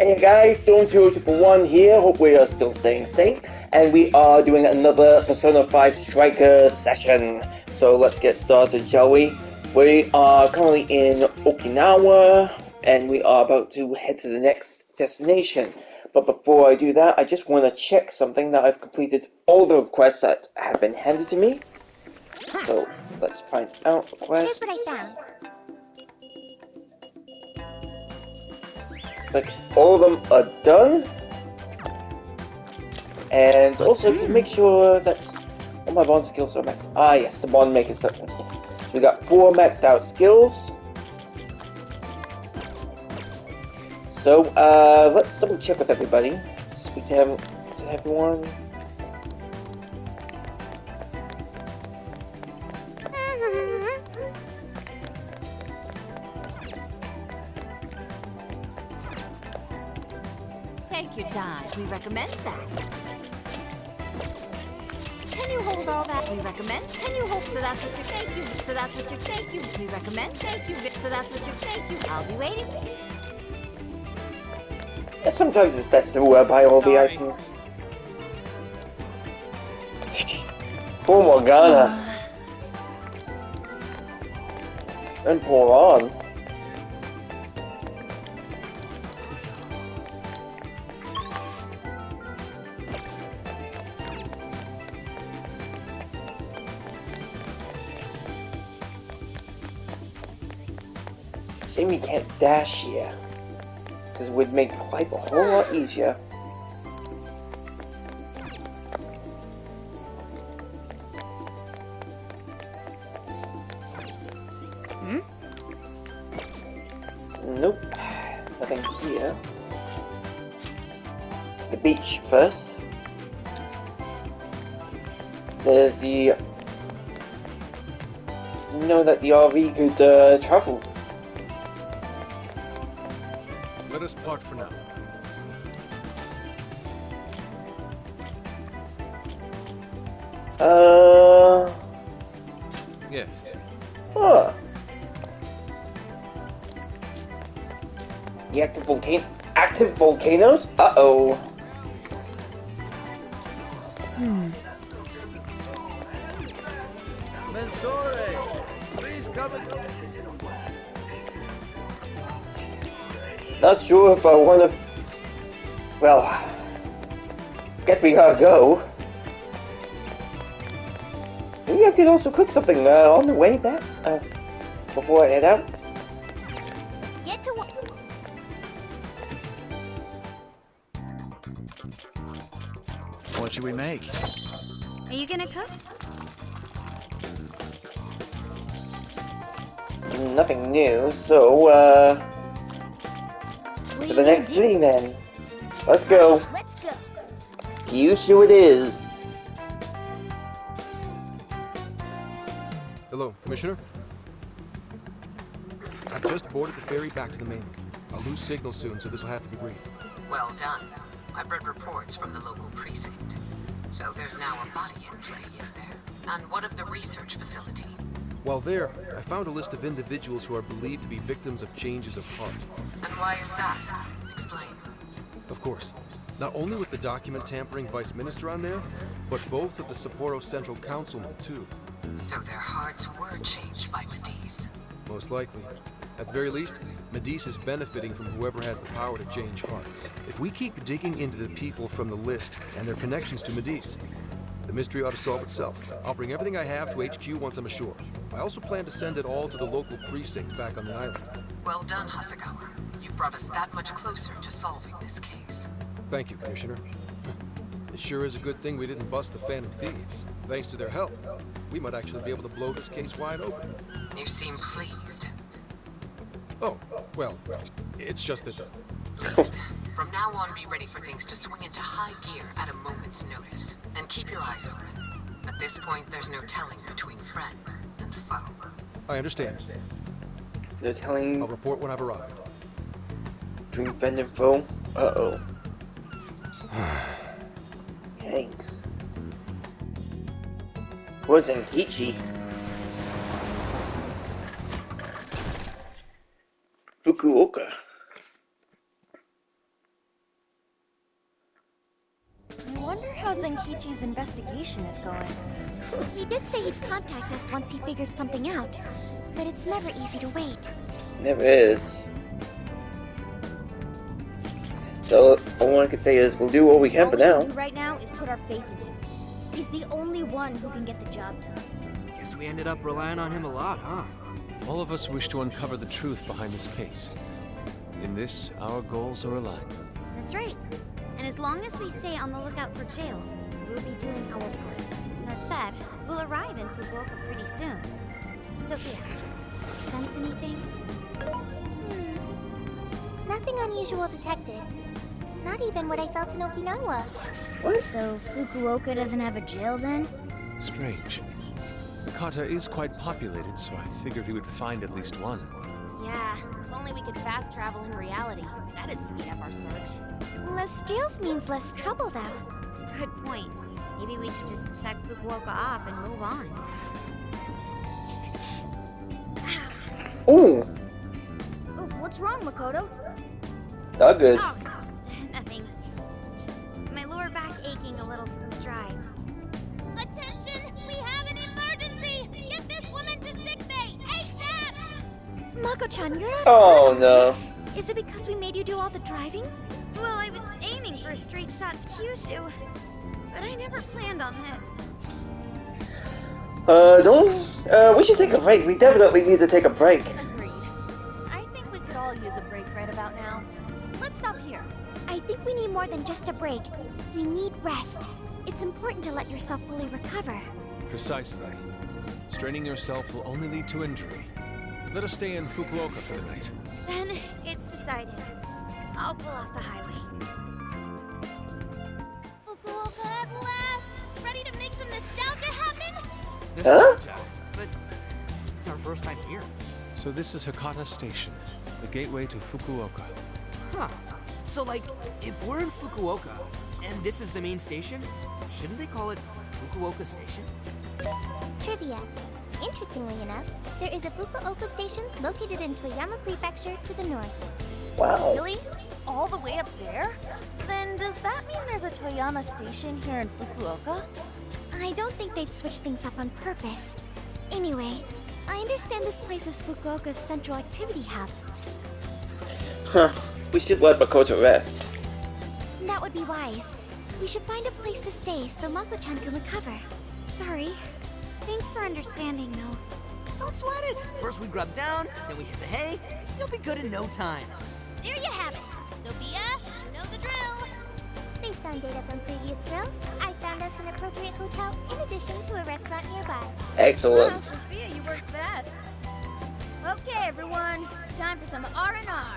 Hey guys, Storm20111 here, hope we are still staying safe, and we are doing another Persona 5 Striker session. So let's get started, shall we? We are currently in Okinawa, and we are about to head to the next destination. But before I do that, I just want to check something, that I've completed all the requests that have been handed to me. So let's find out requests. Here's what I found. It's like all of them are done, and also to make sure that all my bond skills are maxed. Ah yes, the bond maker stuff. So we got 4 maxed out skills. So let's double check with everybody. Speak to everyone. Take your time. We recommend that. Can you hold all that? We recommend. Can you hold? So that's what you thank you. So that's what you thank you. We recommend. Thank you. So that's what you thank you. I'll be waiting. Yeah, sometimes it's best to buy all the items. Poor Morgana. And poor on. Shame we can't dash here, because it would make life a whole lot easier. Nope, nothing here. It's the beach first. There's the... know that the RV could travel. Let us part for now. Yes. Huh. The active volcanoes? Uh-oh. Mensore, please come and... Not sure if I want to... Well... guess we gotta go. Maybe I could also cook something on the way that... before I head out. Let's get to work. What should we make? Are you gonna cook? Nothing new, so, to the next city then. Let's go. Let's go. Kyushu it is. Hello, Commissioner. I've just boarded the ferry back to the mainland. I'll lose signal soon, so this will have to be brief. Well done. I've read reports from the local precinct. So there's now a body in play, is there? And what of the research facility? While there, I found a list of individuals who are believed to be victims of changes of heart. And why is that? Explain. Of course. Not only was the document tampering vice minister on there, but both of the Sapporo Central Councilmen, too. So their hearts were changed by Mediz. Most likely. At the very least, Mediz is benefiting from whoever has the power to change hearts. If we keep digging into the people from the list and their connections to Mediz, the mystery ought to solve itself. I'll bring everything I have to HQ once I'm ashore. I also plan to send it all to the local precinct back on the island. Well done, Hasegawa. You've brought us that much closer to solving this case. Thank you, Commissioner. It sure is a good thing we didn't bust the Phantom Thieves. Thanks to their help, we might actually be able to blow this case wide open. You seem pleased. Oh, well, it's just that... Good. From now on, be ready for things to swing into high gear at a moment's notice. And keep your eyes open. At this point, there's no telling between friend and foe. I understand. No telling I'll report when I've arrived. between friend and foe. Uh-oh. Thanks. Wasn't Ichi. Fukuoka. wonder how Zenkichi's investigation is going. He did say he'd contact us once he figured something out, but it's never easy to wait. Never is. So all I can say is we'll do what we can for All we now. can do right now is put our faith in him. He's the only one who can get the job done. Guess we ended up relying on him a lot, huh? All of us wish to uncover the truth behind this case. In this, our goals are aligned. That's right. And as long as we stay on the lookout for jails, we'll be doing our part. That said, we'll arrive in Fukuoka pretty soon. Sophia, sense anything? Nothing unusual detected. Not even what I felt in Okinawa. What? So Fukuoka doesn't have a jail then? Strange. Kata is quite populated, so I figured he would find at least one. Yeah, if only we could fast travel in reality. That'd speed up our search. Less jails means less trouble, though. Good point. Maybe we should just check Fukuoka off and move on. Ooh, Oh, what's wrong, Makoto? not good. Oh, it's nothing. Just my lower back aching a little from the drive. Attention! We have an emergency! Get this woman to sickbay! ASAP! Mako-chan, you're not Oh hurt. no. Is it because we made you do all the driving? Well, I was aiming for a straight shot to Kyushu, but I never planned on this. We should take a break. We definitely need to take a break. Agreed. I think we could all use a break right about now. Let's stop here. I think we need more than just a break. We need rest. It's important to let yourself fully recover. Precisely. Straining yourself will only lead to injury. Let us stay in Fukuoka for the night. Then it's decided. I'll pull off the highway. Fukuoka at last! Ready to make some nostalgia happen? Nostalgia. But this is our first time here. So this is Hakata Station, the gateway to Fukuoka. Huh. So, like, if we're in Fukuoka, and this is the main station, shouldn't they call it Fukuoka Station? Trivia. Interestingly enough, there is a Fukuoka station located in Toyama Prefecture to the north. Wow. Really? All the way up there? Then does that mean there's a Toyama station here in Fukuoka? I don't think they'd switch things up on purpose. Anyway, I understand this place is Fukuoka's central activity hub. Huh. We should let Makoto rest. That would be wise. We should find a place to stay so Mako-chan can recover. Sorry. Thanks for understanding, though. Don't sweat it. First we grub down, then we hit the hay. You'll be good in no time. There you have it! Sophia, you know the drill! Based on data from previous drills, I found us an appropriate hotel in addition to a restaurant nearby. Excellent. Wow, Sophia, you worked fast. Okay, everyone, it's time for some R&R.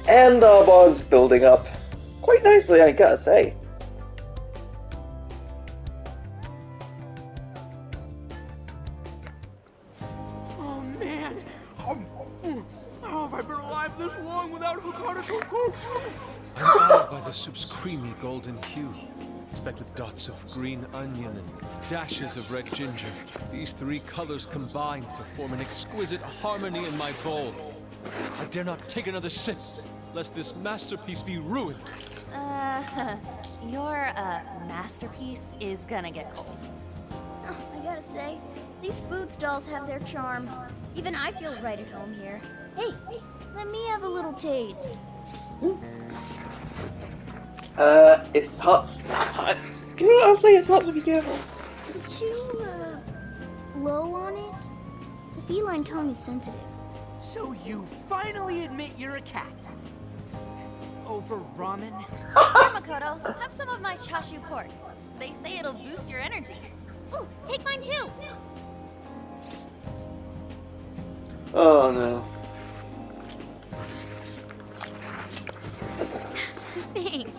And our bond's building up quite nicely, I gotta say. Oh man! How have I been alive this long without Hakata Tonkotsu? I'm awed by the soup's creamy golden hue, specked with dots of green onion and dashes of red ginger. These three colors combine to form an exquisite harmony in my bowl. I dare not take another sip, lest this masterpiece be ruined. Your, masterpiece is gonna get cold. Oh, I gotta say, these food stalls have their charm. Even I feel right at home here. Hey, let me have a little taste. It's hot. Can you honestly, it's hot, so be careful. Could you, blow on it? The feline tongue is sensitive. So you finally admit you're a cat. Over ramen? Here, Makoto, have some of my chashu pork. They say it'll boost your energy. Ooh, take mine too! Oh no. Thanks.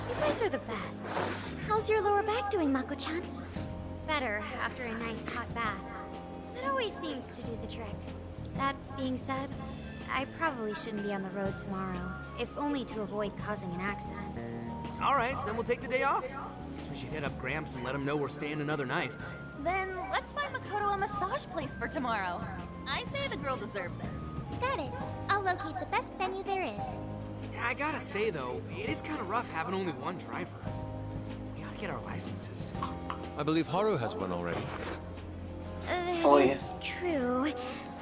You guys are the best. How's your lower back doing, Mako-chan? Better after a nice hot bath. That always seems to do the trick. That being said, I probably shouldn't be on the road tomorrow, if only to avoid causing an accident. All right, then we'll take the day off. Guess we should hit up Gramps and let him know we're staying another night. Then let's find Makoto a massage place for tomorrow. I say the girl deserves it. Got it. I'll locate the best venue there is. Yeah, I gotta say though, it is kind of rough having only one driver. get our licenses. I believe Haru has one already. That is true.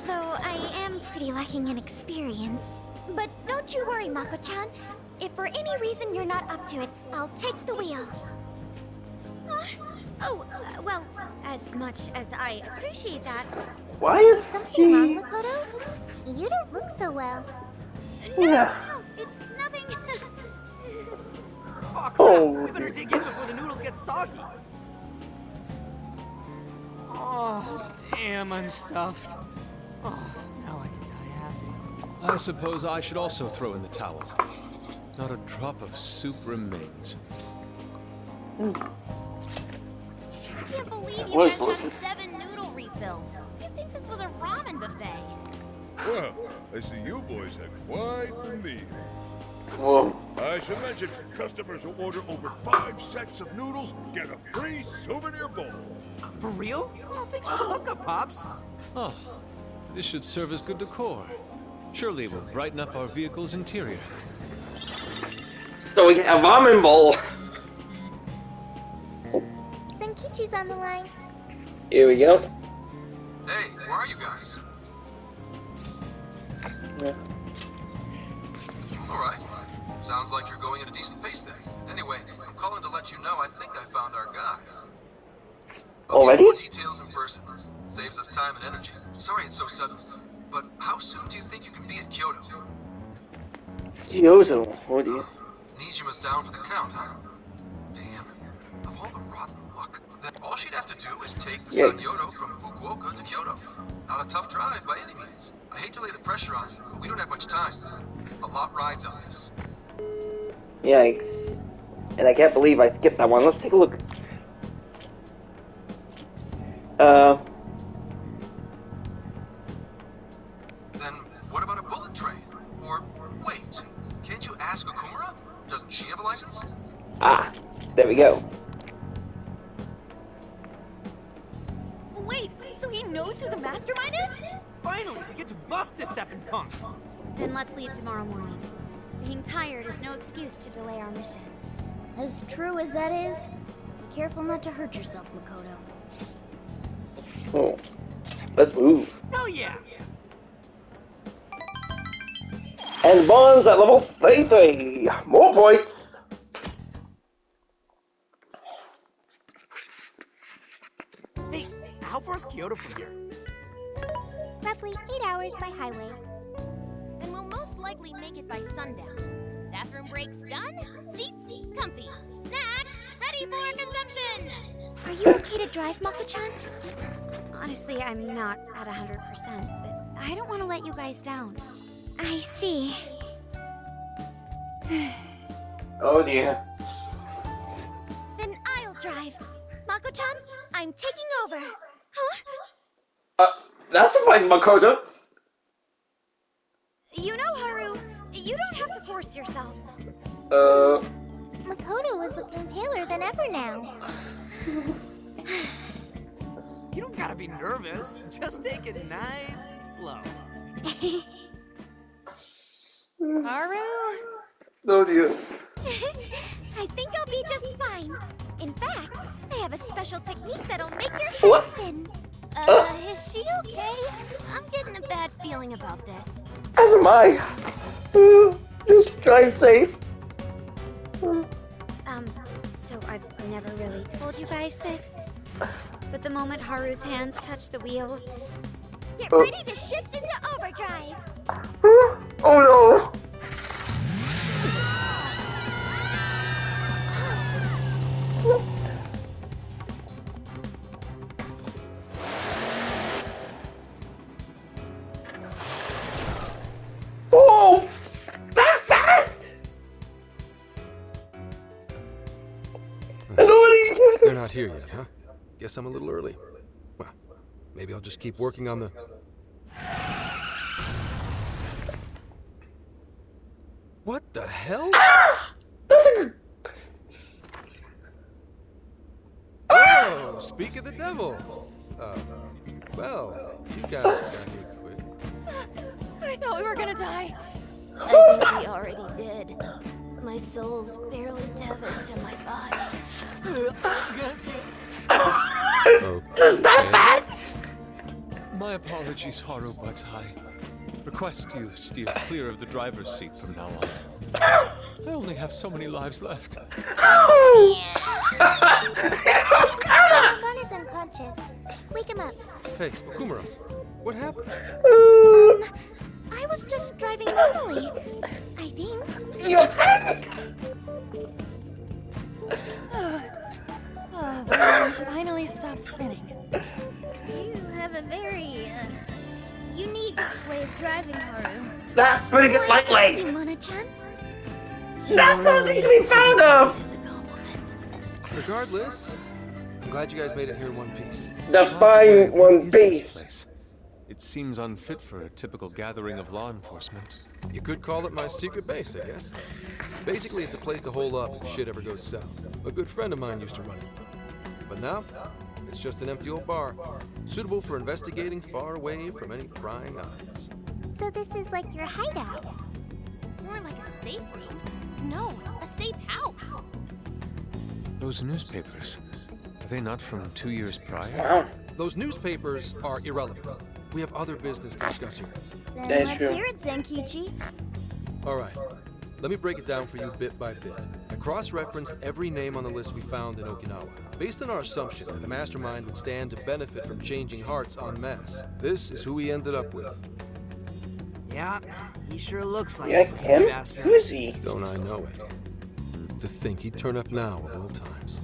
Though I am pretty lacking in experience. But don't you worry, Mako-chan. If for any reason you're not up to it, I'll take the wheel. Well, as much as I appreciate that. Why is Something wrong, she? Makoto? You don't look so well. Yeah. No, it's nothing. Oh, crap! Oh. We better dig in before the noodles get soggy. Oh, damn, I'm stuffed. Oh, now I can die happy. I suppose I should also throw in the towel. Not a drop of soup remains. I can't believe you What guys is got this? 7 noodle refills. You'd think this was a ramen buffet. Well, I see you boys had quite the meal. Whoa. I should mention, customers who order over 5 sets of noodles get a free souvenir bowl. For real? Oh, thanks for the hookup, Pops. Oh, this should serve as good decor. Surely it will brighten up our vehicle's interior. So we get a ramen bowl. Zenkichi's on the line. Here we go. Hey, where are you guys? Yeah. Alright. Sounds like you're going at a decent pace there. Anyway, I'm calling to let you know I think I found our guy. I'll Already? give more details in person. Saves us time and energy. Sorry it's so sudden, but how soon do you think you can be at Kyoto? Kyoto. Oh dear. Nijima's down for the count, huh? Damn. Of all the rotten luck. Then all she'd have to do is take the Yikes. Sanyodo from Fukuoka to Kyoto. Not a tough drive by any means. I hate to lay the pressure on, but we don't have much time. A lot rides on this. Yikes. And I can't believe I skipped that one. Let's take a look. Then what about a bullet trade? Or wait, can't you ask Okumura? Doesn't she have a license? Ah, there we go. Wait, so he knows who the mastermind is? Finally, we get to bust this effing punk. Then let's leave tomorrow morning. Being tired is no excuse to delay our mission. As true as that is, be careful not to hurt yourself, Makoto. Oh, let's move. Hell yeah! And Bonds at level 33. More points. Hey, how far is Kyoto from here? Roughly 8 hours by highway. And we'll most likely make it by sundown. Bathroom breaks done, seats comfy, snacks ready for consumption! Are you okay to drive, Mako-chan? Honestly, I'm not at 100%, but I don't want to let you guys down. I see. Oh dear. Then I'll drive. Mako-chan, I'm taking over. That's fine, Makoto. You know, Haru, you don't have to force yourself. Makoto is looking paler than ever now. You don't gotta be nervous. Just take it nice and slow. Haru? Oh dear. I think I'll be just fine. In fact, I have a special technique that'll make your head What? spin. Is she okay? I'm getting a bad feeling about this. As am I. Just drive safe. So I've never really told you guys this, but the moment Haru's hands touch the wheel, Get ready to shift into overdrive. Oh no. Oh! That fast! They're not here yet, huh? Guess I'm a little early. Well, maybe I'll just keep working on the... What the hell? Oh, speak of the devil. Well, you guys got here quick. I thought we were gonna die. I think we already did. My soul's barely tethered to my body. Okay. My apologies, Haru, but I request you steer clear of the driver's seat from now on. I only have so many lives left. Gon is unconscious. Wake him up. Hey, Okumura, what happened? I was just driving normally, I think. Well, finally stopped spinning. You have a very, unique way of driving, Haru. That's pretty good Thank you, lightweight. Mona-chan. That's something to be proud of. As a compliment. Regardless, I'm glad you guys made it here in one piece. The fine What One is this Piece. place? It seems unfit for a typical gathering of law enforcement. You could call it my secret base, I guess. Basically, it's a place to hole up if shit ever goes south. A good friend of mine used to run it. But now, it's just an empty old bar, suitable for investigating far away from any prying eyes. So this is like your hideout. More like a safe room. No, a safe house. Those newspapers, are they not from 2 years prior? Wow. Those newspapers are irrelevant. We have other business to discuss here. Then That's let's true. hear it, Zenkichi. All right, let me break it down for you bit by bit. I cross-referenced every name on the list we found in Okinawa, based on our assumption that the mastermind would stand to benefit from changing hearts en masse. This is who we ended up with. Yeah, he sure looks like Yeah, a sneaky him? bastard. Who is he? Don't I know it? To think he'd turn up now of all times.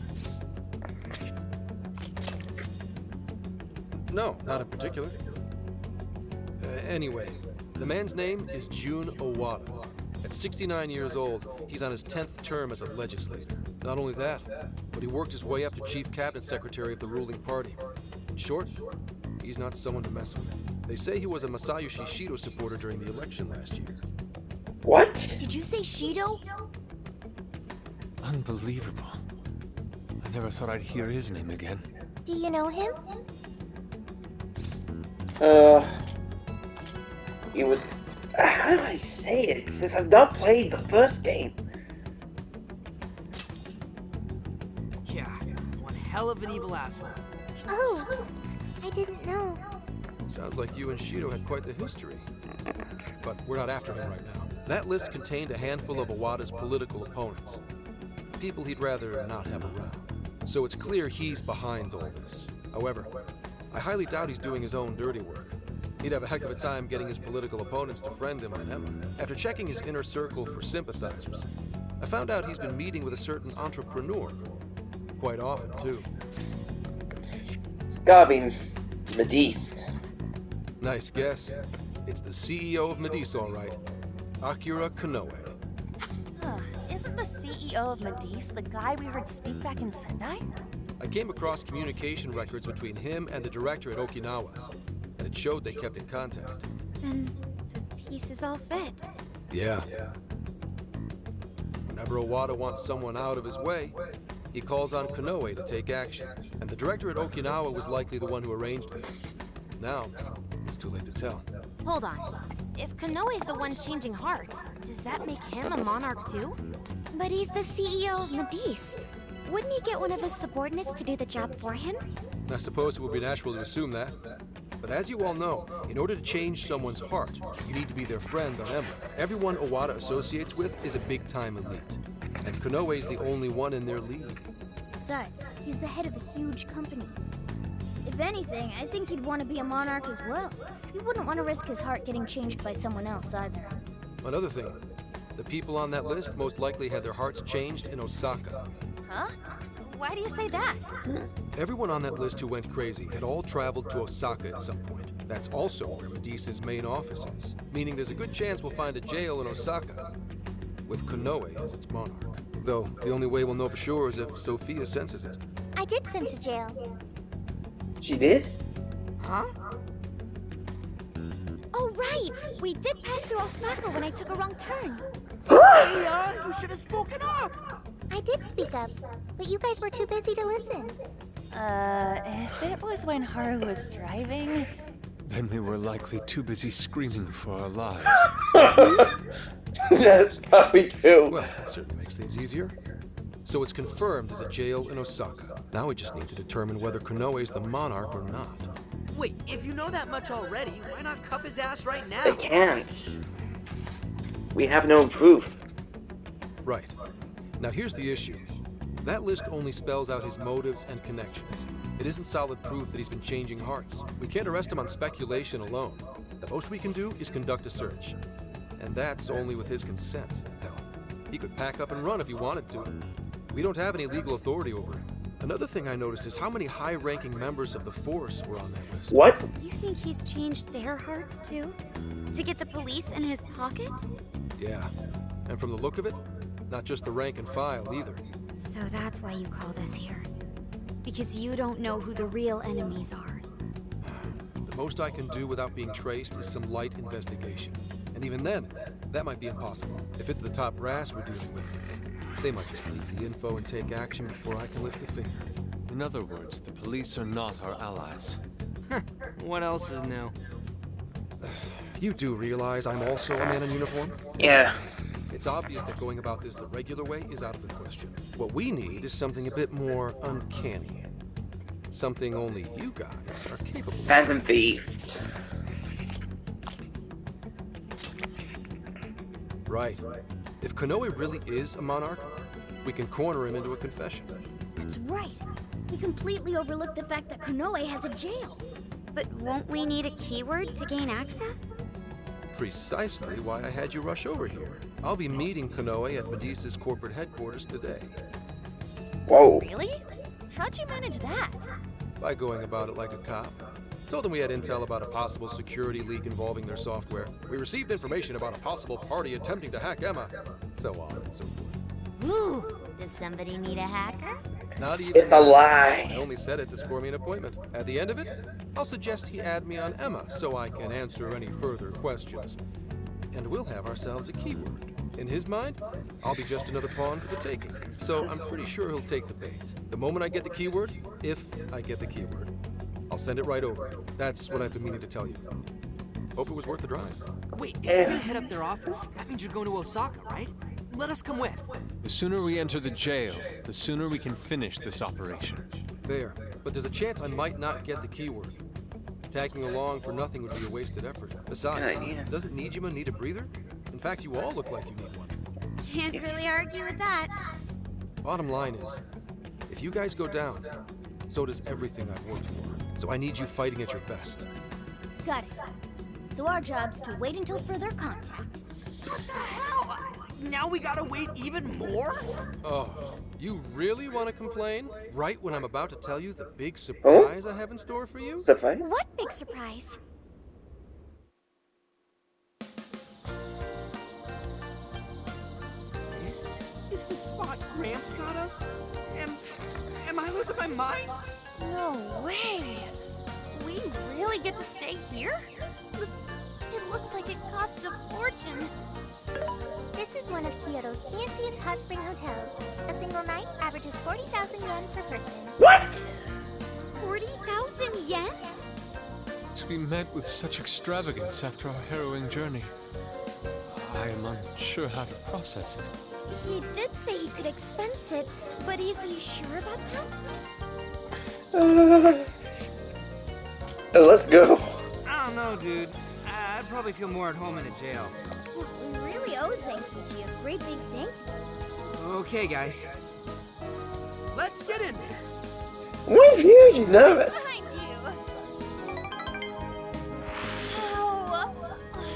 No, not in particular. Anyway, the man's name is Jun Owada. At 69 years old, he's on his 10th term as a legislator. Not only that, but he worked his way up to chief cabinet secretary of the ruling party. In short, he's not someone to mess with. They say he was a Masayoshi Shido supporter during the election last year. What? Did you say Shido? Unbelievable. I never thought I'd hear his name again. Do you know him? He was. How do I say it? Since I've not played the first game. Yeah, one hell of an evil asshole. Oh, I didn't know. Sounds like you and Shido had quite the history. But we're not after him right now. That list contained a handful of Owada's political opponents. People he'd rather not have around. So it's clear he's behind all this. However, I highly doubt he's doing his own dirty work. He'd have a heck of a time getting his political opponents to friend him on Emma. After checking his inner circle for sympathizers, I found out he's been meeting with a certain entrepreneur. Quite often, too. It's gotta be Medice. Nice guess. It's the CEO of Medice, all right. Akira Konoe. Huh. Isn't the CEO of Medice the guy we heard speak back in Sendai? I came across communication records between him and the director at Okinawa, and it showed they kept in contact. Then the pieces all fit. Yeah. Whenever Owada wants someone out of his way, he calls on Konoe to take action. And the director at Okinawa was likely the one who arranged this. Now, it's too late to tell. Hold on. If Konoe's the one changing hearts, does that make him a monarch too? But he's the CEO of Medice. Wouldn't he get one of his subordinates to do the job for him? I suppose it would be natural to assume that. But as you all know, in order to change someone's heart, you need to be their friend on Emma. Everyone Owada associates with is a big-time elite. And Konoe's the only one in their league. Besides, he's the head of a huge company. If anything, I think he'd want to be a monarch as well. He wouldn't want to risk his heart getting changed by someone else either. Another thing, the people on that list most likely had their hearts changed in Osaka. Huh? Why do you say that? Everyone on that list who went crazy had all traveled to Osaka at some point. That's also where Medice's main office is, meaning there's a good chance we'll find a jail in Osaka, with Konoe as its monarch. Though, the only way we'll know for sure is if Sophia senses it. I did sense a jail. She did? Huh? Oh, right! We did pass through Osaka when I took a wrong turn. Hey, you should have spoken up! I did speak up, but you guys were too busy to listen. If it was when Haru was driving... Then we were likely too busy screaming for our lives. That's probably true. Well, that certainly makes things easier. So it's confirmed as a jail in Osaka. Now we just need to determine whether Konoe's the Monarch or not. Wait, if you know that much already, why not cuff his ass right now? They can't. We have no proof. Right. Now here's the issue. That list only spells out his motives and connections. It isn't solid proof that he's been changing hearts. We can't arrest him on speculation alone. The most we can do is conduct a search. And that's only with his consent. Hell, he could pack up and run if he wanted to. We don't have any legal authority over him. Another thing I noticed is how many high-ranking members of the force were on that list. What? You think he's changed their hearts too? To get the police in his pocket? Yeah. And from the look of it, not just the rank and file either. So that's why you called us here. Because you don't know who the real enemies are. The most I can do without being traced is some light investigation. And even then, that might be impossible. If it's the top brass we're dealing with, they might just leak the info and take action before I can lift a finger. In other words, the police are not our allies. What else is new? You do realize I'm also a man in uniform? Yeah. It's obvious that going about this the regular way is out of the question. What we need is something a bit more uncanny. Something only you guys are capable of. Phantom Thief. Right. If Konoe really is a monarch, we can corner him into a confession. That's right. We completely overlooked the fact that Konoe has a jail. But won't we need a keyword to gain access? Precisely why I had you rush over here. I'll be meeting Konoe at Medusa's corporate headquarters today. Whoa. Really? How'd you manage that? By going about it like a cop. Told them we had intel about a possible security leak involving their software. We received information about a possible party attempting to hack Emma. So on and so forth. Ooh, does somebody need a hacker? Not even. It's a lie. I only said it to score me an appointment. At the end of it, I'll suggest he add me on Emma so I can answer any further questions. And we'll have ourselves a keyword. In his mind, I'll be just another pawn for the taking. So I'm pretty sure he'll take the bait. The moment I get the keyword, if I get the keyword, I'll send it right over. That's what I've been meaning to tell you. Hope it was worth the drive. Wait, if you're gonna head up their office, that means you're going to Osaka, right? Let us come with. The sooner we enter the jail, the sooner we can finish this operation. Fair, but there's a chance I might not get the keyword. Tagging along for nothing would be a wasted effort. Besides, doesn't Nijima need a breather? In fact, you all look like you need one. Can't really argue with that. Bottom line is, if you guys go down, so does everything I've worked for. So I need you fighting at your best. Got it. So our job's to wait until further contact. What the hell? Now we gotta wait even more? Oh, you really want to complain? Right when I'm about to tell you the big surprise I have in store for you? Surprise? What big surprise? This is the spot Gramps got us? Am I losing my mind? No way! We really get to stay here? It looks like it costs a fortune. This is one of Kyoto's fanciest hot spring hotels. A single night averages 40,000 yen per person. What? 40,000 yen? To be met with such extravagance after our harrowing journey, I am unsure how to process it. He did say he could expense it, but is he sure about that? Let's go. I don't know, dude. I'd probably feel more at home in a jail. We really owe Zenkichi a great big thank you. Okay, guys. Let's get in there. What huge nervous? Behind you! Wow!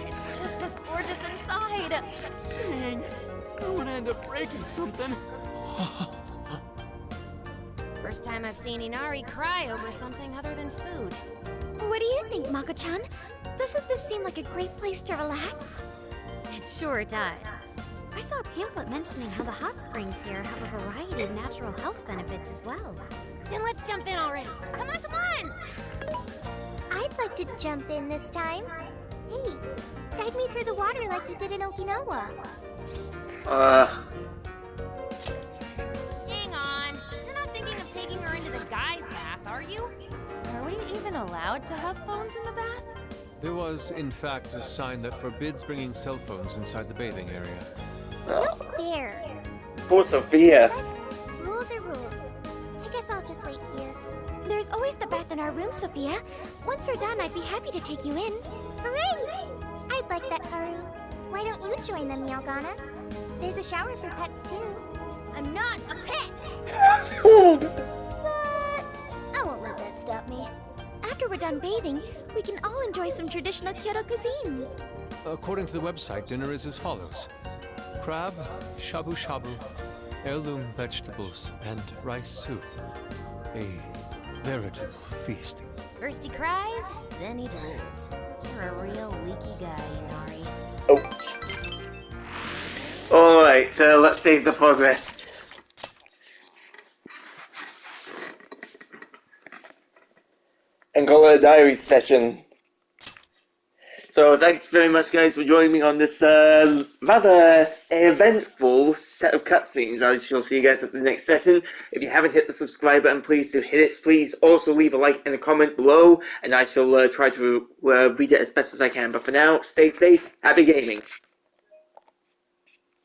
It's just as gorgeous inside! Dang. I don't want to end up breaking something. First time I've seen Inari cry over something other than food. What do you think, Mako-chan? Doesn't this seem like a great place to relax? It sure does. I saw a pamphlet mentioning how the hot springs here have a variety of natural health benefits as well. Then let's jump in already. Come on, come on! I'd like to jump in this time. Hey, guide me through the water like you did in Okinawa. Hang on. You're not thinking of taking her into the guys' bath, are you? Are we even allowed to have phones in the bath? There was, in fact, a sign that forbids bringing cell phones inside the bathing area. No fair. Poor Sophia. Rules are rules. I guess I'll just wait here. There's always the bath in our room, Sophia. Once we're done, I'd be happy to take you in. Hooray! I'd like that, Haru. Why don't you join them, Yalgana? There's a shower for pets, too. I'm not a pet! But I won't let that stop me. After we're done bathing, we can all enjoy some traditional Kyoto cuisine. According to the website, dinner is as follows. Crab, shabu shabu, heirloom vegetables, and rice soup. A veritable feast. First he cries, then he drools. You're a real leaky guy, Inari. Oh. Alright, let's save the progress. And go to a diary session. So thanks very much guys for joining me on this rather eventful set of cutscenes. I shall see you guys at the next session. If you haven't hit the subscribe button, please do hit it. Please also leave a like and a comment below, and I shall try to read it as best as I can. But for now, stay safe, happy gaming.